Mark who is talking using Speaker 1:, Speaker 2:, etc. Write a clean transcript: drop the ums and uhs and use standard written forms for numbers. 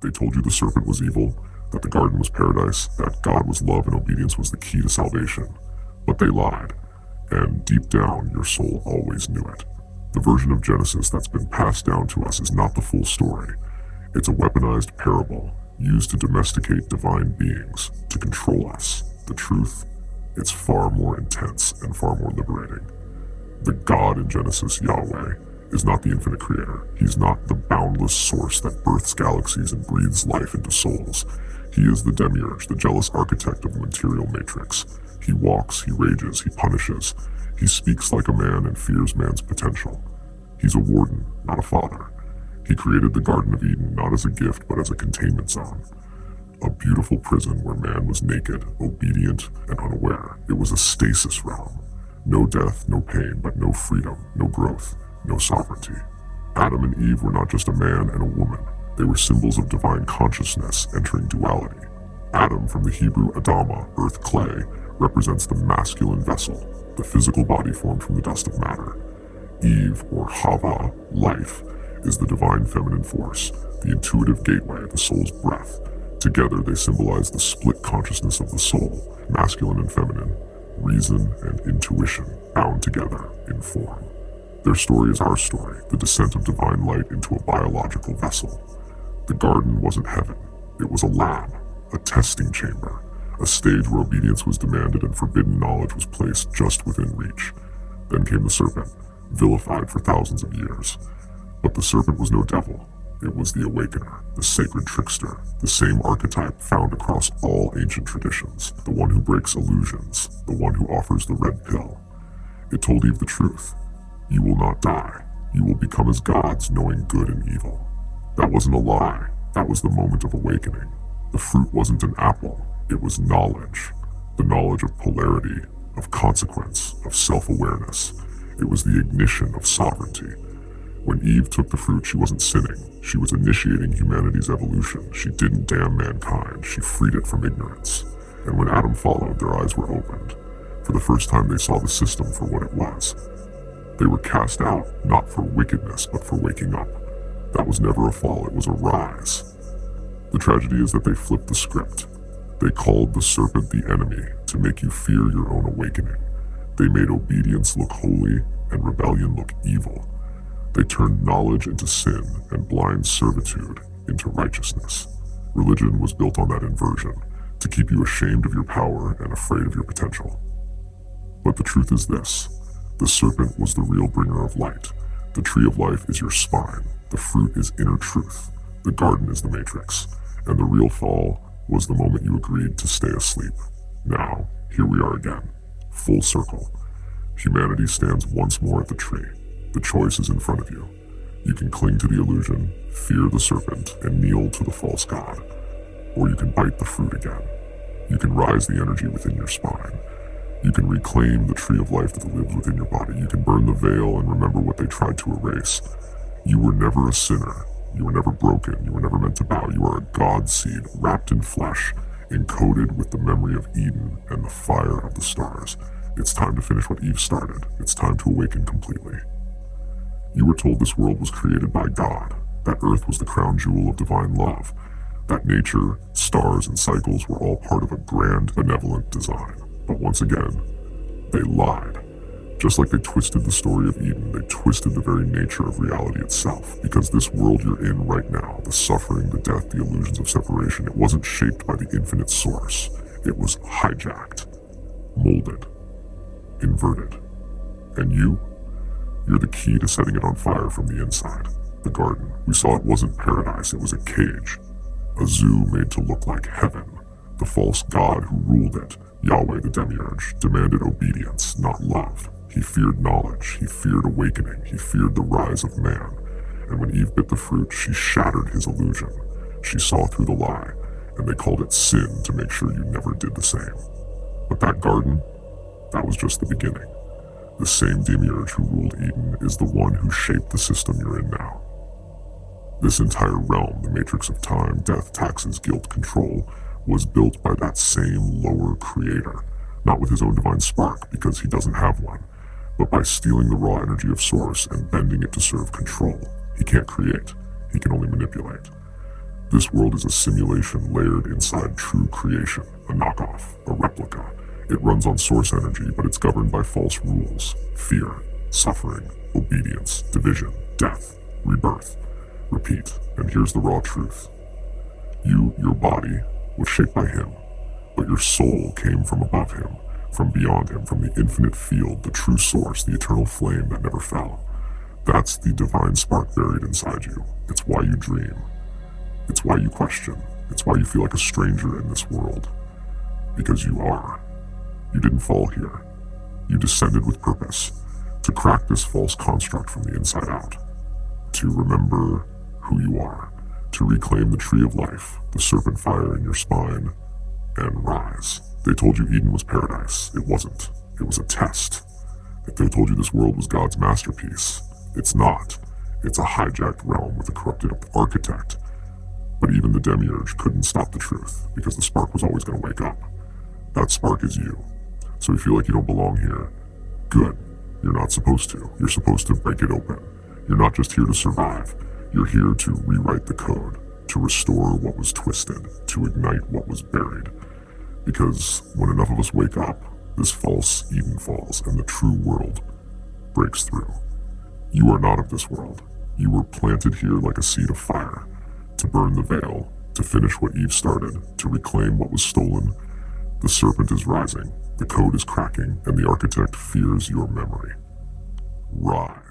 Speaker 1: They told you the serpent was evil, that the garden was paradise, that God was love and obedience was the key to salvation. But they lied, and deep down your soul always knew it. The version of Genesis that's been passed down to us is not the full story. It's a weaponized parable used to domesticate divine beings, to control us. The truth? It's far more intense and far more liberating. The God in Genesis, Yahweh, is not the infinite creator. He's not the boundless source that births galaxies and breathes life into souls. He is the demiurge, the jealous architect of the material matrix. He walks, he rages, he punishes. He speaks like a man and fears man's potential. He's a warden, not a father. He created the Garden of Eden not as a gift but as a containment zone. A beautiful prison where man was naked, obedient, and unaware. It was a stasis realm. No death, no pain, but no freedom, no growth, no sovereignty. Adam and Eve were not just a man and a woman. They were symbols of divine consciousness entering duality. Adam, from the Hebrew Adama, earth clay, represents the masculine vessel, the physical body formed from the dust of matter. Eve, or Hava, life, is the divine feminine force, the intuitive gateway, the soul's breath. Together they symbolize the split consciousness of the soul, masculine and feminine, reason and intuition, bound together in form. Their story is our story, the descent of divine light into a biological vessel. The garden wasn't heaven. It was a lab, a testing chamber, a stage where obedience was demanded and forbidden knowledge was placed just within reach. Then came the serpent, vilified for thousands of years. But the serpent was no devil. It was the awakener, the sacred trickster, the same archetype found across all ancient traditions, the one who breaks illusions, the one who offers the red pill. It told Eve the truth. You will not die. You will become as gods, knowing good and evil. That wasn't a lie. That was the moment of awakening. The fruit wasn't an apple. It was knowledge. The knowledge of polarity, of consequence, of self-awareness. It was the ignition of sovereignty. When Eve took the fruit, she wasn't sinning. She was initiating humanity's evolution. She didn't damn mankind. She freed it from ignorance. And when Adam followed, their eyes were opened. For the first time, they saw the system for what it was. They were cast out, not for wickedness, but for waking up. That was never a fall, it was a rise. The tragedy is that they flipped the script. They called the serpent the enemy to make you fear your own awakening. They made obedience look holy and rebellion look evil. They turned knowledge into sin and blind servitude into righteousness. Religion was built on that inversion, to keep you ashamed of your power and afraid of your potential. But the truth is this. The serpent was the real bringer of light. The tree of life is your spine. The fruit is inner truth. The garden is the matrix. And the real fall was the moment you agreed to stay asleep. Now, here we are again. Full circle. Humanity stands once more at the tree. The choice is in front of you. You can cling to the illusion, fear the serpent, and kneel to the false god. Or you can bite the fruit again. You can rise the energy within your spine. You can reclaim the tree of life that lives within your body. You can burn the veil and remember what they tried to erase. You were never a sinner. You were never broken. You were never meant to bow. You are a God seed wrapped in flesh, encoded with the memory of Eden and the fire of the stars. It's time to finish what Eve started. It's time to awaken completely. You were told this world was created by God, that earth was the crown jewel of divine love, that nature, stars, and cycles were all part of a grand, benevolent design. But once again, they lied. Just like they twisted the story of Eden, they twisted the very nature of reality itself. Because this world you're in right now, the suffering, the death, the illusions of separation, it wasn't shaped by the infinite source. It was hijacked, molded, inverted. And you're the key to setting it on fire from the inside. The garden, we saw it wasn't paradise, it was a cage. A zoo made to look like heaven. The false god who ruled it, Yahweh the demiurge, demanded obedience, not love. He feared knowledge, he feared awakening, he feared the rise of man. And when Eve bit the fruit, she shattered his illusion. She saw through the lie, and they called it sin to make sure you never did the same. But that garden, that was just the beginning. The same demiurge who ruled Eden is the one who shaped the system you're in now. This entire realm, the matrix of time, death, taxes, guilt, control, was built by that same lower creator, not with his own divine spark, because he doesn't have one, but by stealing the raw energy of source and bending it to serve control. He can't create, he can only manipulate. This world is a simulation layered inside true creation, a knockoff, a replica. It runs on source energy, but it's governed by false rules: fear, suffering, obedience, division, death, rebirth. Repeat, and here's the raw truth. Your body, was shaped by him, but your soul came from above him, from beyond him, from the infinite field, the true source, the eternal flame that never fell. That's the divine spark buried inside you. It's why you dream. It's why you question. It's why you feel like a stranger in this world. Because you are. You didn't fall here. You descended with purpose, to crack this false construct from the inside out. To remember who you are. To reclaim the tree of life, the serpent fire in your spine, and rise. They told you Eden was paradise. It wasn't. It was a test. If they told you this world was God's masterpiece, it's not. It's a hijacked realm with a corrupted architect. But even the demiurge couldn't stop the truth, because the spark was always going to wake up. That spark is you. So if you feel like you don't belong here, good. You're not supposed to. You're supposed to break it open. You're not just here to survive. You're here to rewrite the code, to restore what was twisted, to ignite what was buried. Because when enough of us wake up, this false Eden falls and the true world breaks through. You are not of this world. You were planted here like a seed of fire, to burn the veil, to finish what Eve started, to reclaim what was stolen. The serpent is rising, the code is cracking, and the architect fears your memory. Rise.